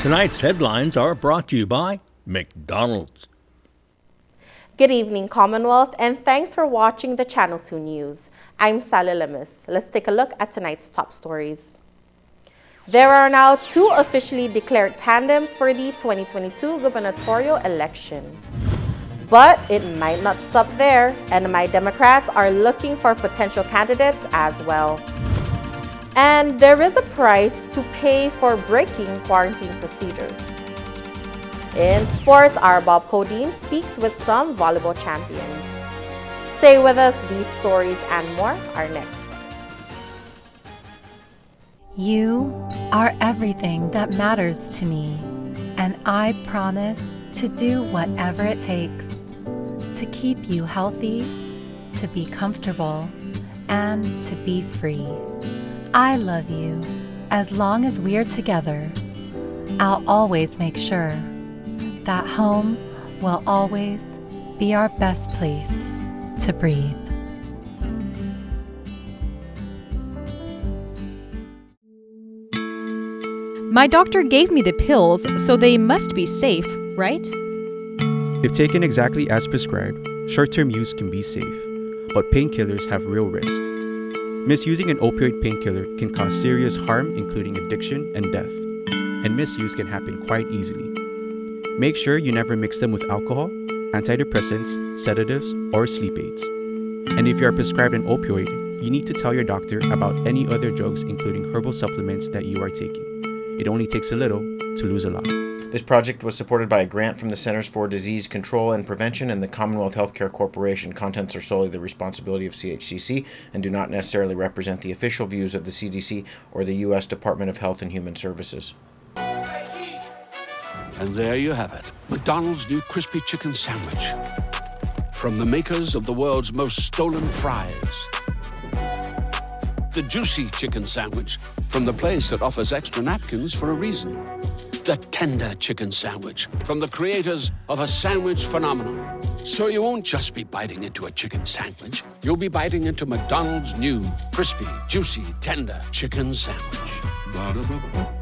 Tonight's headlines are brought to you by McDonald's. Good evening, Commonwealth, and thanks for watching the Channel 2 News. I'm Sally Lemus. Let's take a look at tonight's top stories. There are now 2 officially declared tandems for the 2022 gubernatorial election. But it might not stop there, and my Democrats are looking for potential candidates as well. And there is a price to pay for breaking quarantine procedures. In sports, our Bob COLDEEN speaks with some volleyball champions. Stay with us, these stories and more are next. You are everything that matters to me, and I promise to do whatever it takes to keep you healthy, to be comfortable, and to be free. I love you. As long as we're together, I'll always make sure that home will always be our best place to breathe. My doctor gave me the pills, so they must be safe, right? If taken exactly as prescribed, short-term use can be safe, but painkillers have real risk. Misusing an opioid painkiller can cause serious harm, including addiction and death, and misuse can happen quite easily. Make sure you never mix them with alcohol, antidepressants, sedatives, or sleep aids. And if you are prescribed an opioid, you need to tell your doctor about any other drugs, including herbal supplements that you are taking. It only takes a little to lose a lot. This project was supported by a grant from the Centers for Disease Control and Prevention and the Commonwealth Healthcare Corporation. Contents are solely the responsibility of CHCC and do not necessarily represent the official views of the CDC or the U.S. Department of Health and Human Services. And there you have it, McDonald's new crispy chicken sandwich. From the makers of the world's most stolen fries. The juicy chicken sandwich from the place that offers extra napkins for a reason. The tender chicken sandwich from the creators of a sandwich phenomenon. So you won't just be biting into a chicken sandwich, you'll be biting into McDonald's new crispy, juicy, tender chicken sandwich. Ba-da-ba-ba-ba.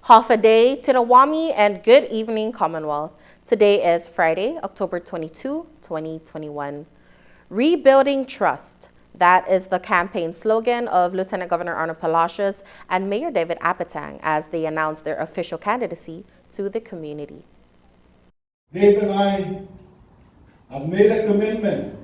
Half a day to the Wami and good evening, Commonwealth. Today is Friday, October 22, 2021. Rebuilding Trust. That is the campaign slogan of Lieutenant Governor Arnold Palacios and Mayor David Apatang as they announced their official candidacy to the community. Dave and I have made a commitment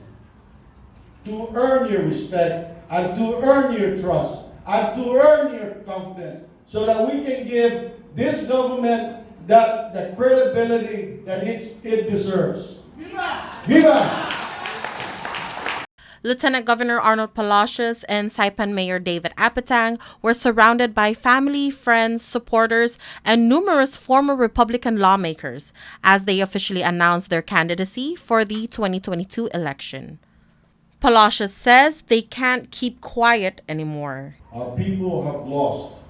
to earn your respect and to earn your trust and to earn your confidence so that we can give this government the credibility that it deserves. Viva! Viva! Lieutenant Governor Arnold Palacios and Saipan Mayor David Apatang were surrounded by family, friends, supporters, and numerous former Republican lawmakers as they officially announced their candidacy for the 2022 election. Palacios says they can't keep quiet anymore. Our people have lost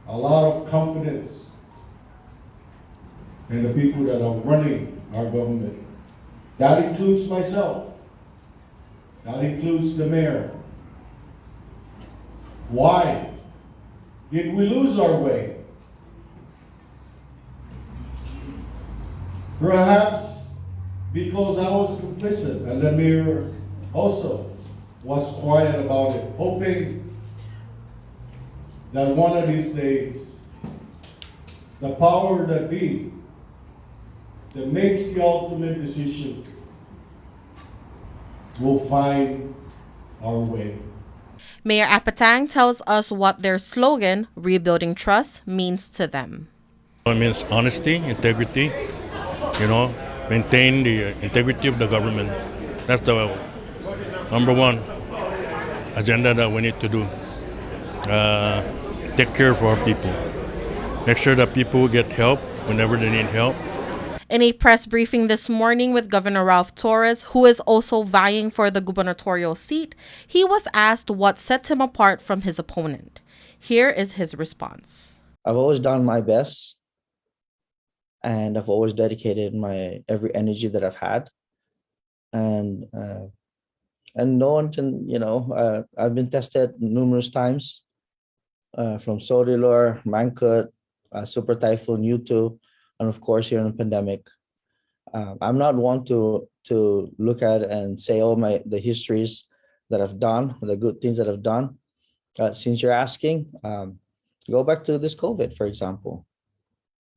a lot of confidence in the people that are running our government. That includes myself. That includes the mayor. Why did we lose our way? Perhaps because I was complicit and the mayor also was quiet about it, hoping that one of these days, the power that be, that makes the ultimate decision, will find our way. Mayor Apatang tells us what their slogan, Rebuilding Trust, means to them. It means honesty, integrity, maintain the integrity of the government. That's Number one agenda that we need to do, take care of our people. Make sure that people get help whenever they need help. In a press briefing this morning with Governor Ralph Torres, who is also vying for the gubernatorial seat, he was asked what sets him apart from his opponent. Here is his response. I've always done my best, and I've always dedicated my every energy that I've had. And no one can, I've been tested numerous times from Sorilor, Mangkut, Super Typhoon U2, and of course here in the pandemic. I'm not one to look at and say, oh, the histories that I've done, the good things that I've done. Since you're asking, go back to this COVID, for example.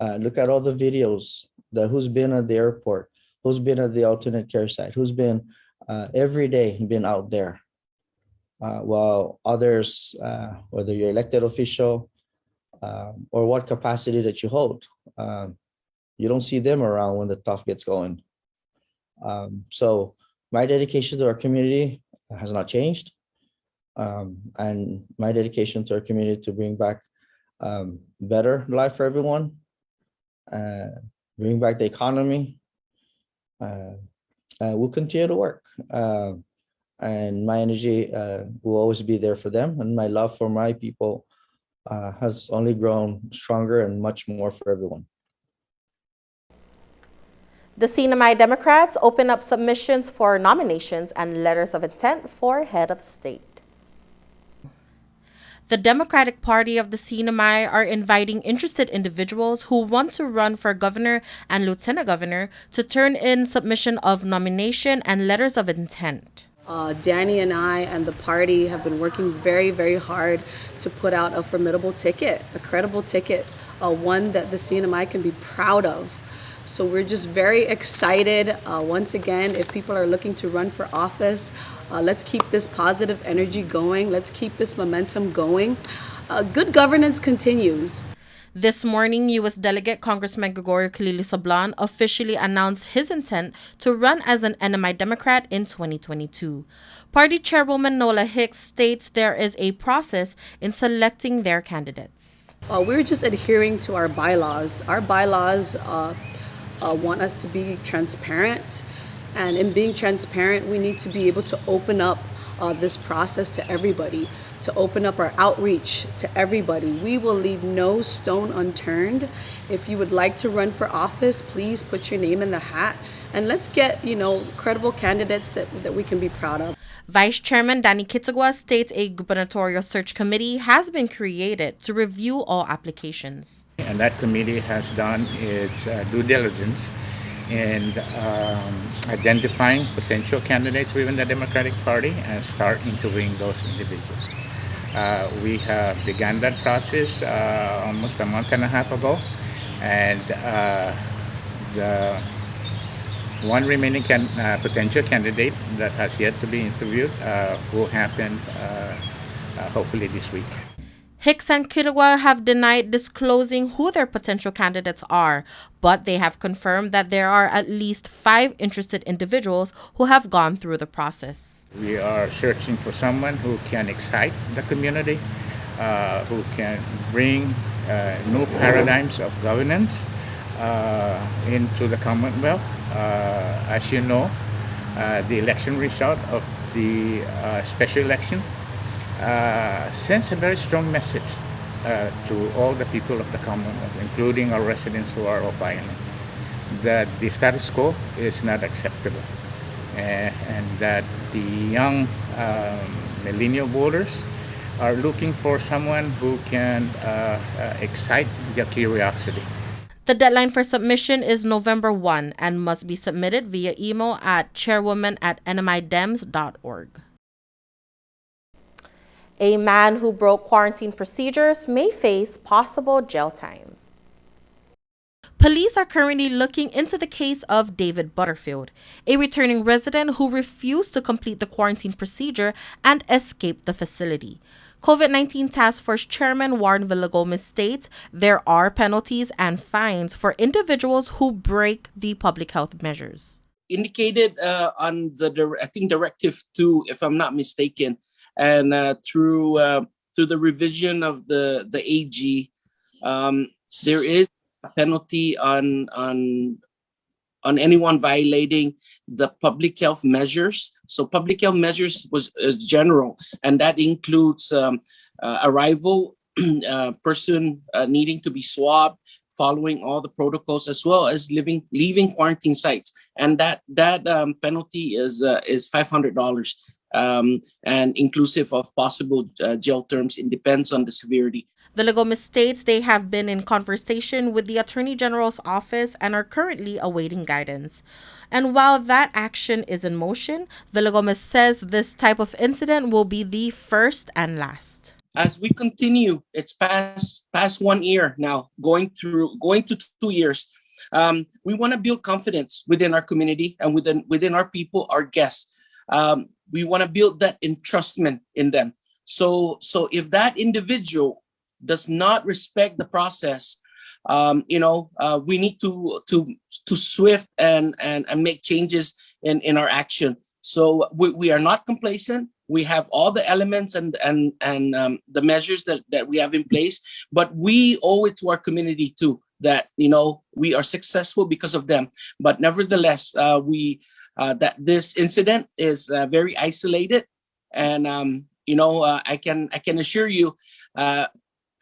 Look at all the videos, who's been at the airport, who's been at the alternate care site, who's been every day been out there. While others, whether you're elected official or what capacity that you hold, you don't see them around when the tough gets going. So my dedication to our community has not changed. And my dedication to our community to bring back better life for everyone, bring back the economy, we'll continue to work. And my energy will always be there for them. And my love for my people has only grown stronger and much more for everyone. The CNMI Democrats open up submissions for nominations and letters of intent for head of state. The Democratic Party of the CNMI are inviting interested individuals who want to run for governor and lieutenant governor to turn in submission of nomination and letters of intent. Danny and I and the party have been working very, very hard to put out a formidable ticket, a credible ticket, one that the CNMI can be proud of. So we're just very excited. Once again, if people are looking to run for office, let's keep this positive energy going. Let's keep this momentum going. Good governance continues. This morning, U.S. Delegate Congressman Gregorio Khalili Sablan officially announced his intent to run as an NMI Democrat in 2022. Party Chairwoman Nola Hicks states there is a process in selecting their candidates. We're just adhering to our bylaws. Our bylaws want us to be transparent, and in being transparent, we need to be able to open up this process to everybody, to open up our outreach to everybody. We will leave no stone unturned. If you would like to run for office, please put your name in the hat, and let's get, credible candidates that we can be proud of. Vice Chairman Danny Kitagwa states a gubernatorial search committee has been created to review all applications. And that committee has done its due diligence in identifying potential candidates within the Democratic Party and start interviewing those individuals. We have begun that process almost a month and a half ago, and the one remaining potential candidate that has yet to be interviewed will happen hopefully this week. Hicks and Kitagwa have denied disclosing who their potential candidates are, but they have confirmed that there are at least 5 interested individuals who have gone through the process. We are searching for someone who can excite the community, who can bring new paradigms of governance into the Commonwealth. As you know, the election result of the special election sends a very strong message to all the people of the Commonwealth, including our residents who are of Ireland, that the status quo is not acceptable, and that the young millennial voters are looking for someone who can excite their curiosity. The deadline for submission is November 1 and must be submitted via email at chairwoman@nmidems.org. A man who broke quarantine procedures may face possible jail time. Police are currently looking into the case of David Butterfield, a returning resident who refused to complete the quarantine procedure and escaped the facility. COVID-19 Task Force Chairman Warren Villagomez states there are penalties and fines for individuals who break the public health measures. indicated on I think Directive 2, if I'm not mistaken, and through the revision of the AG, there is a penalty on anyone violating the public health measures. So public health measures is general, and that includes arrival, person needing to be swabbed, following all the protocols, as well as leaving quarantine sites. And that penalty is $500, and inclusive of possible jail terms. It depends on the severity. Villagomez states they have been in conversation with the Attorney General's office and are currently awaiting guidance. And while that action is in motion, Villagomez says this type of incident will be the first and last. As we continue, it's past 1 year now, going to 2 years. We want to build confidence within our community and within our people, our guests. We want to build that entrustment in them. So if that individual does not respect the process, we need to swift and make changes in our action. So we are not complacent. We have all the elements and the measures that we have in place, but we owe it to our community too, that we are successful because of them. But nevertheless, that this incident is very isolated, and I can assure you,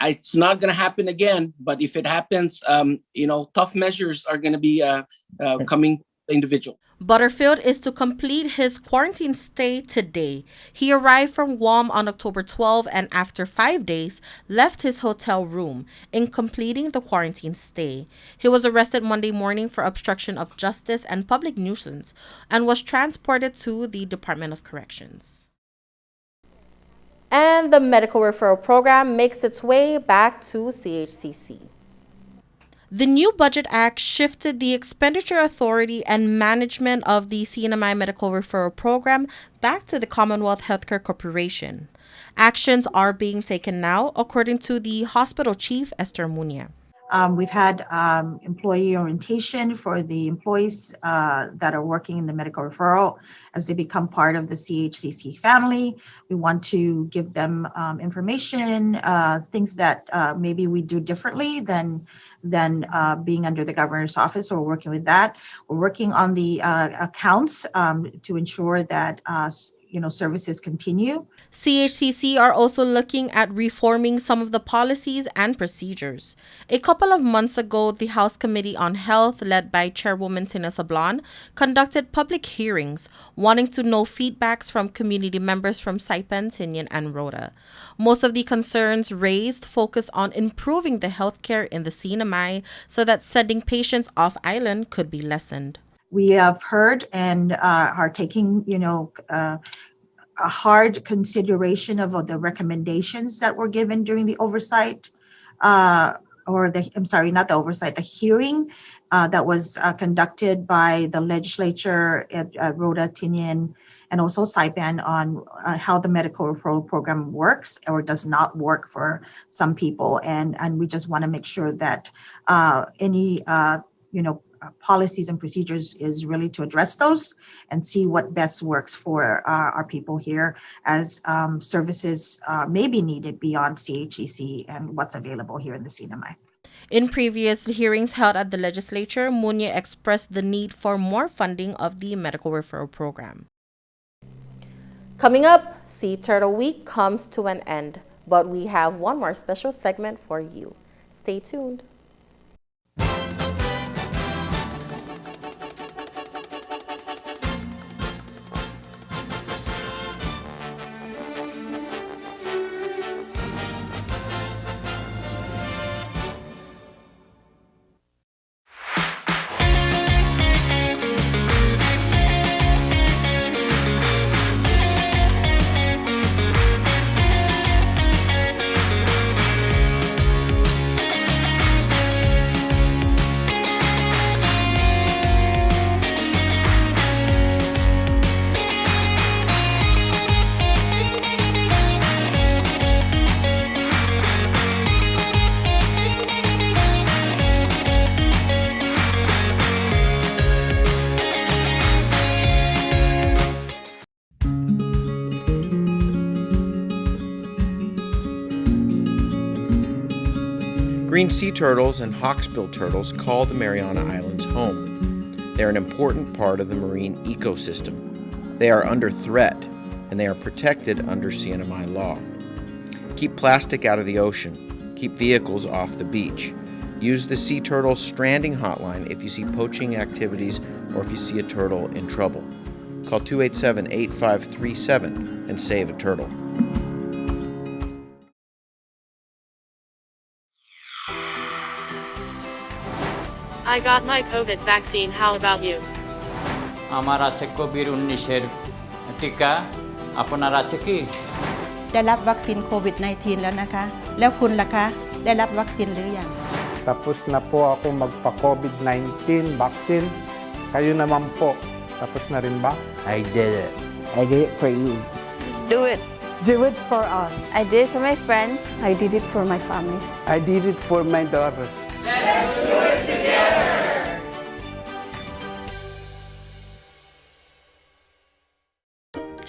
it's not going to happen again. But if it happens, tough measures are going to be coming to the individual. Butterfield is to complete his quarantine stay today. He arrived from Guam on October 12 and after 5 days left his hotel room in completing the quarantine stay. He was arrested Monday morning for obstruction of justice and public nuisance and was transported to the Department of Corrections. And the medical referral program makes its way back to CHCC. The new Budget Act shifted the expenditure authority and management of the CNMI Medical Referral Program back to the Commonwealth Healthcare Corporation. Actions are being taken now, according to the hospital chief, Esther Munia. We've had employee orientation for the employees that are working in the medical referral as they become part of the CHCC family. We want to give them information, things that maybe we do differently than being under the governor's office. So we're working with that. We're working on the accounts to ensure that services continue. CHCC are also looking at reforming some of the policies and procedures. A couple of months ago, the House Committee on Health, led by Chairwoman Tina Sablan, conducted public hearings wanting to know feedbacks from community members from Saipan, Tinian, and Rota. Most of the concerns raised focus on improving the healthcare in the CNMI so that sending patients off island could be lessened. We have heard and are taking, a hard consideration of the recommendations that were given during the oversight, the hearing that was conducted by the legislature at Rota, Tinian, and also Saipan on how the medical referral program works or does not work for some people. And we just want to make sure that any policies and procedures is really to address those and see what best works for our people here as services may be needed beyond CHCC and what's available here in the CNMI. In previous hearings held at the legislature, Munya expressed the need for more funding of the medical referral program. Coming up, Sea Turtle Week comes to an end, but we have one more special segment for you. Stay tuned. Green sea turtles and hawksbill turtles call the Mariana Islands home. They are an important part of the marine ecosystem. They are under threat, and they are protected under CNMI law. Keep plastic out of the ocean. Keep vehicles off the beach. Use the Sea Turtle Stranding Hotline if you see poaching activities or if you see a turtle in trouble. Call 287-8537 and save a turtle. I got my COVID vaccine. How about you? আমার আছে COVID-19 টিকা আপনার আছে কি ได้รับวัคซีนโควิด -19 แล้วนะคะแล้วคุณล่ะคะได้รับวัคซีนหรือยัง Tapos na po ako magpa-COVID-19 vaccine. Kayo naman po. Tapos na rin ba? I did it. I did it for you. Do it. Do it for us. I did it for my friends. I did it for my family. I did it for my daughter. Let's do it together.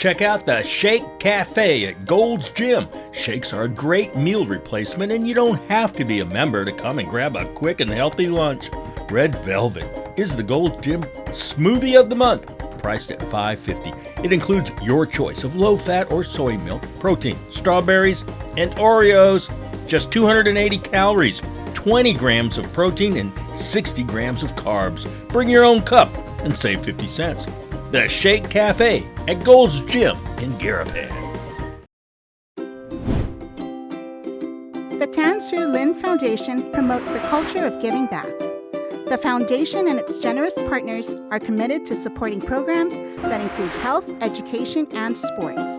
Check out the Shake Cafe at Gold's Gym. Shakes are a great meal replacement, and you don't have to be a member to come and grab a quick and healthy lunch. Red Velvet is the Gold's Gym Smoothie of the Month, priced at $5.50. It includes your choice of low-fat or soy milk, protein, strawberries, and Oreos. Just 280 calories, 20 grams of protein, and 60 grams of carbs. Bring your own cup and save 50 cents. The Shake Cafe at Gold's Gym in Garapan. The Tan Soo Lin Foundation promotes the culture of giving back. The foundation and its generous partners are committed to supporting programs that include health, education, and sports.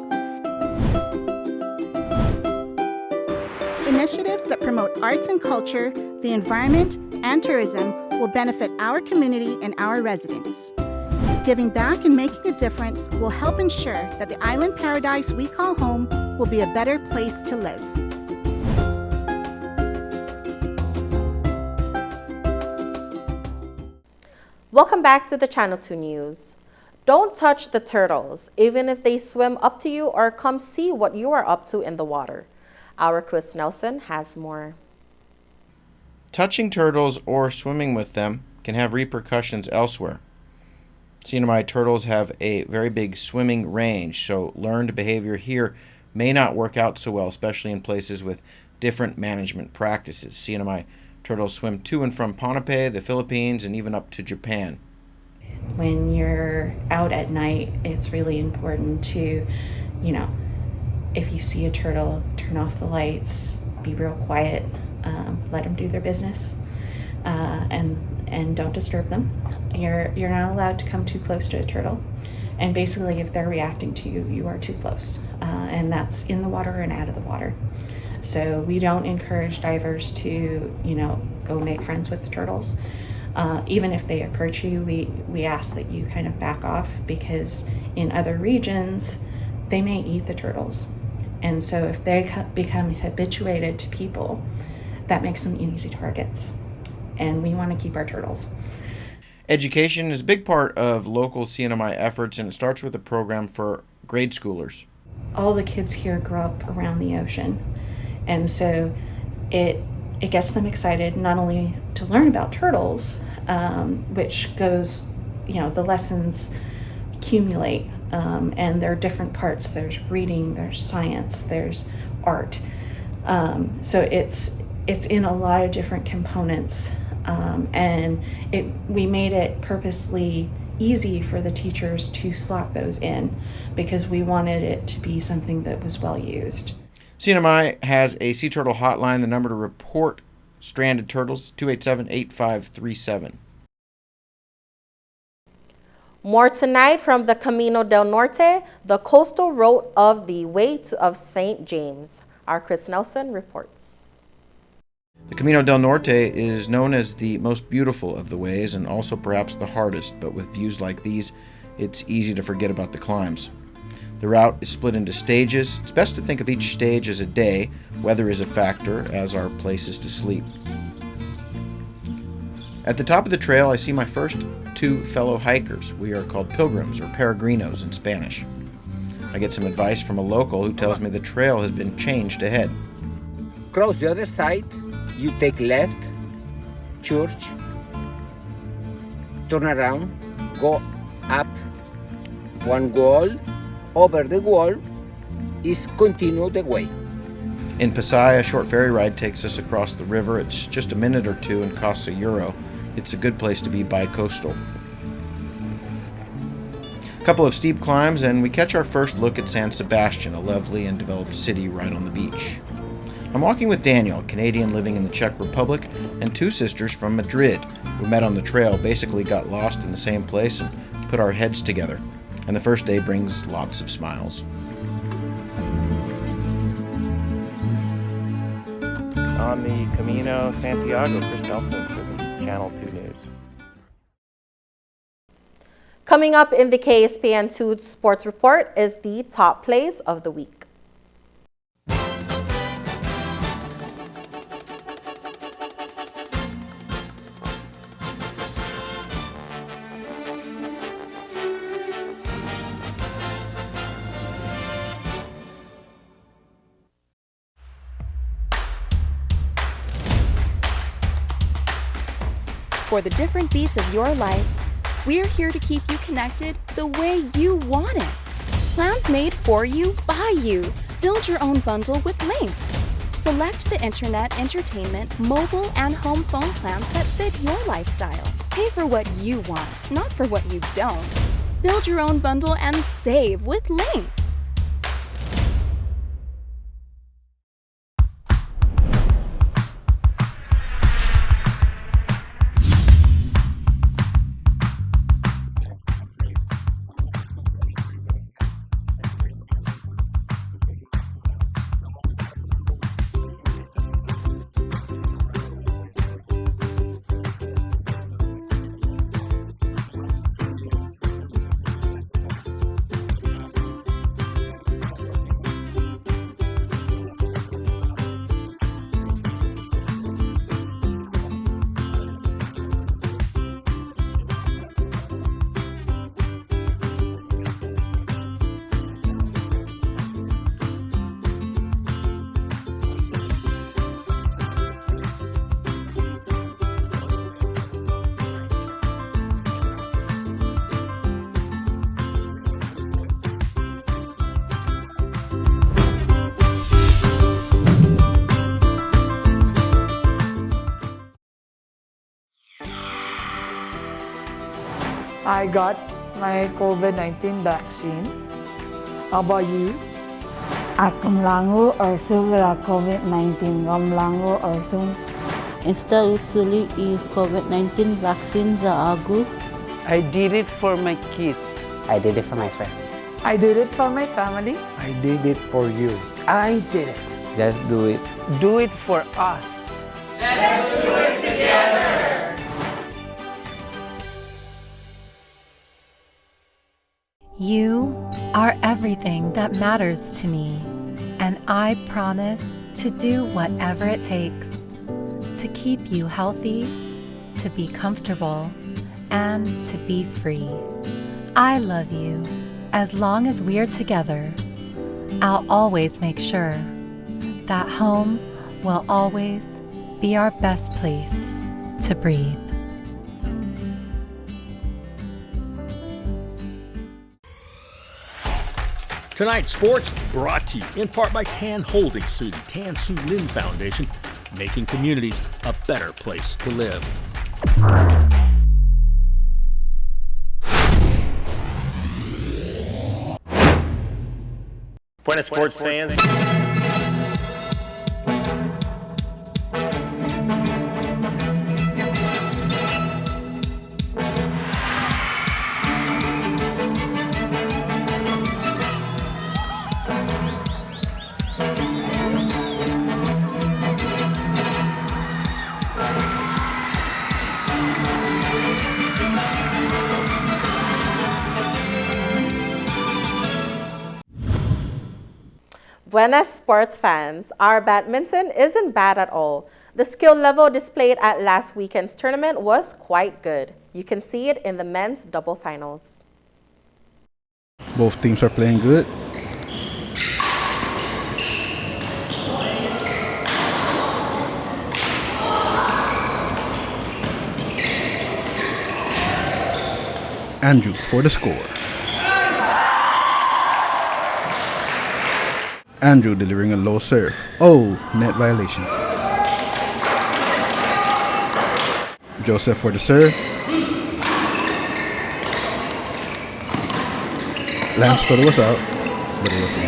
Initiatives that promote arts and culture, the environment, and tourism will benefit our community and our residents. Giving back and making a difference will help ensure that the island paradise we call home will be a better place to live. Welcome back to the Channel 2 News. Don't touch the turtles, even if they swim up to you or come see what you are up to in the water. Our Chris Nelson has more. Touching turtles or swimming with them can have repercussions elsewhere. CNMI turtles have a very big swimming range, so learned behavior here may not work out so well, especially in places with different management practices. CNMI turtles swim to and from Ponape, the Philippines, and even up to Japan. When you're out at night, it's really important to, if you see a turtle, turn off the lights, be real quiet, let them do their business, and don't disturb them. You're not allowed to come too close to a turtle, and basically if they're reacting to you, you are too close, and that's in the water and out of the water. So we don't encourage divers to, go make friends with the turtles. Even if they approach you, we ask that you kind of back off, because in other regions, they may eat the turtles. And so if they become habituated to people, that makes them easy targets. And we want to keep our turtles. Education is a big part of local CNMI efforts, and it starts with a program for grade schoolers. All the kids here grow up around the ocean, and so it gets them excited not only to learn about turtles, which goes, the lessons accumulate, and there are different parts. There's reading, there's science, there's art. So it's in a lot of different components, and we made it purposely easy for the teachers to slot those in, because we wanted it to be something that was well used. CNMI has a sea turtle hotline. The number to report stranded turtles, 287-8537. More tonight from the Camino del Norte, the coastal route of the Way of St. James. Our Chris Nelson reports. The Camino del Norte is known as the most beautiful of the ways, and also perhaps the hardest, but with views like these, it's easy to forget about the climbs. The route is split into stages. It's best to think of each stage as a day. Weather is a factor, as are places to sleep. At the top of the trail, I see my first two fellow hikers. We are called pilgrims, or peregrinos in Spanish. I get some advice from a local who tells me the trail has been changed ahead. Cross the other side You take left, church, turn around, go up one wall, over the wall is continue the way. In Pasay, a short ferry ride takes us across the river. It's just a minute or two and costs €1. It's a good place to be bi-coastal. A couple of steep climbs and we catch our first look at San Sebastian, a lovely and developed city right on the beach. I'm walking with Daniel, a Canadian living in the Czech Republic, and two sisters from Madrid who met on the trail, basically got lost in the same place and put our heads together. And the first day brings lots of smiles. On the Camino Santiago, Chris Nelson for the Channel 2 News. Coming up in the KSPN2 Sports Report is the top plays of the week. For the different beats of your life, we're here to keep you connected the way you want it. Plans made for you, by you. Build your own bundle with Link. Select the internet, entertainment, mobile, and home phone plans that fit your lifestyle. Pay for what you want, not for what you don't. Build your own bundle and save with Link. I got my COVID-19 vaccine. How about you? Akamlango orso la COVID-19 gamlango orso. Esta utsuli I COVID-19 vaccine za agu. I did it for my kids. I did it for my friends. I did it for my family. I did it for you. I did it. Let's do it. Do it for us. Let's do it together. You are everything that matters to me, and I promise to do whatever it takes to keep you healthy, to be comfortable, and to be free. I love you. As long as we're together, I'll always make sure that home will always be our best place to breathe. Tonight's sports brought to you in part by Tan Holdings through the Tan Su Lin Foundation, making communities a better place to live. Buenas sports fans. Buenas sports fans, our badminton isn't bad at all. The skill level displayed at last weekend's tournament was quite good. You can see it in the men's double finals. Both teams are playing good. Andrew for the score. Andrew delivering a low serve. Oh, net violation. Joseph for the serve. Lance thought it was out, but it wasn't.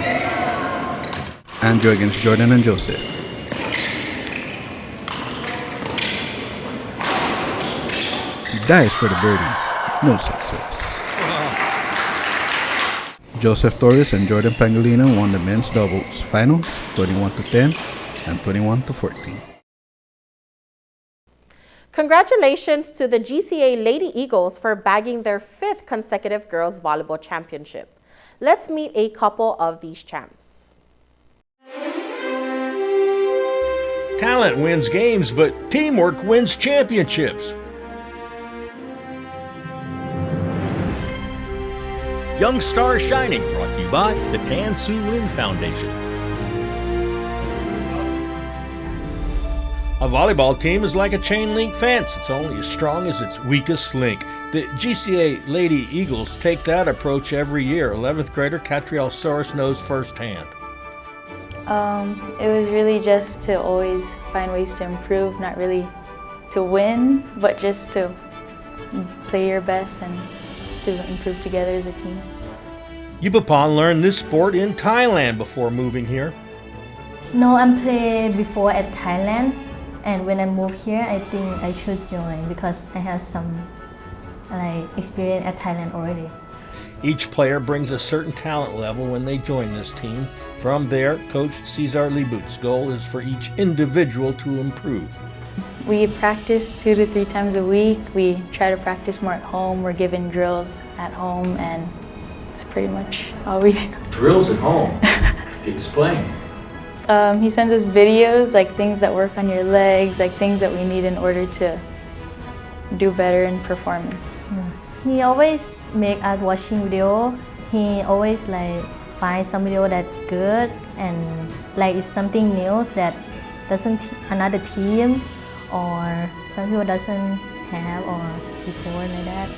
Andrew against Jordan and Joseph. Dives for the birdie. No success. Joseph Torres and Jordan Pangolino won the men's doubles finals 21-10 and 21-14. Congratulations to the GCA Lady Eagles for bagging their 5th consecutive girls volleyball championship. Let's meet a couple of these champs. Talent wins games, but teamwork wins championships. Young Star Shining, brought to you by the Tan Su Lin Foundation. A volleyball team is like a chain link fence. It's only as strong as its weakest link. The GCA Lady Eagles take that approach every year. 11th grader Catriel Soros knows firsthand. It was really just to always find ways to improve, not really to win, but just to play your best and to improve together as a team. Yupapan learned this sport in Thailand before moving here. No, I played before at Thailand, and when I moved here, I think I should join because I have some experience at Thailand already. Each player brings a certain talent level when they join this team. From there, Coach Cesar Libut's goal is for each individual to improve. We practice 2 to 3 times a week. We try to practice more at home. We're given drills at home, and it's pretty much all we do. Drills at home? Explain. He sends us videos, like things that work on your legs, like things that we need in order to do better in performance. He always make us watching video. He always find some video that good and it's something new that doesn't another team or some people doesn't have or before like that.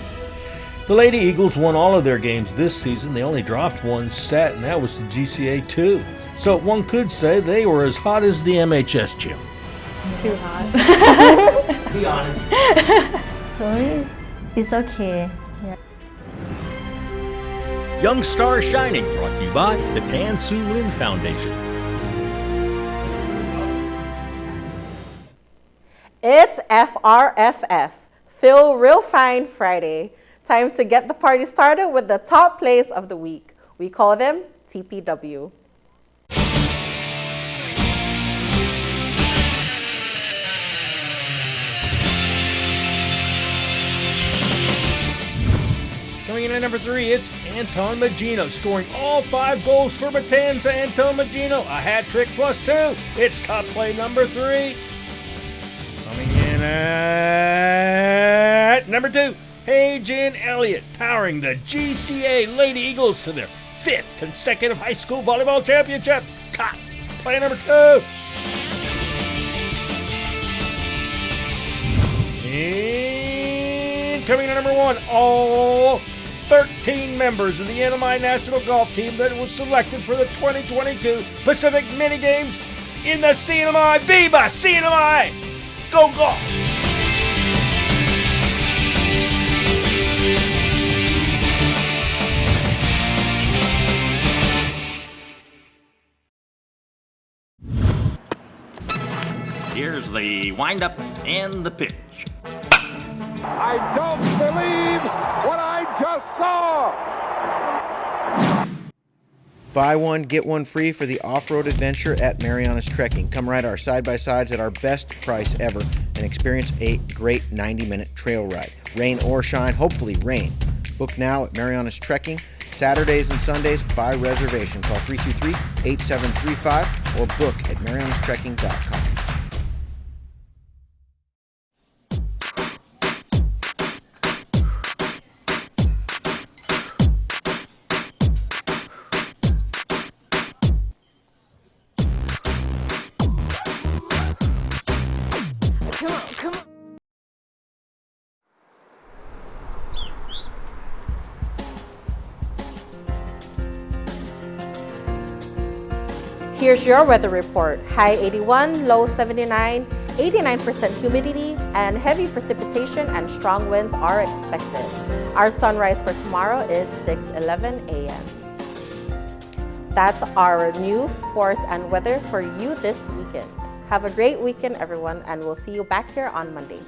The Lady Eagles won all of their games this season. They only dropped one set, and that was the GCA 2. So one could say they were as hot as the MHS gym. It's too hot. Be honest. It's okay. Yeah. Young Star Shining, brought to you by the Tan Su Lin Foundation. It's FRFF, Feel Real Fine Friday. Time to get the party started with the top plays of the week. We call them TPW. Coming in at number 3, it's Anton Magino, scoring all 5 goals for Batanza. Anton Magino, a hat trick plus 2. It's top play number 3. Coming in at number 2, Hajan Elliott, powering the GCA Lady Eagles to their 5th consecutive high school volleyball championship. Top play number 2. And coming in at number 1, all 13 members of the NMI national golf team that was selected for the 2022 Pacific Mini Games in the CNMI. Viva CNMI! Go golf! Here's the windup and the pitch. I don't believe what I just saw! Buy one, get one free for the off-road adventure at Marianas Trekking. Come ride our side-by-sides at our best price ever and experience a great 90-minute trail ride. Rain or shine, hopefully rain. Book now at Marianas Trekking. Saturdays and Sundays by reservation. Call 323-8735 or book at marianastrekking.com. Here's your weather report. High 81, low 79, 89% humidity, and heavy precipitation and strong winds are expected. Our sunrise for tomorrow is 6:11 a.m. That's our news, sports, and weather for you this weekend. Have a great weekend, everyone, and we'll see you back here on Monday.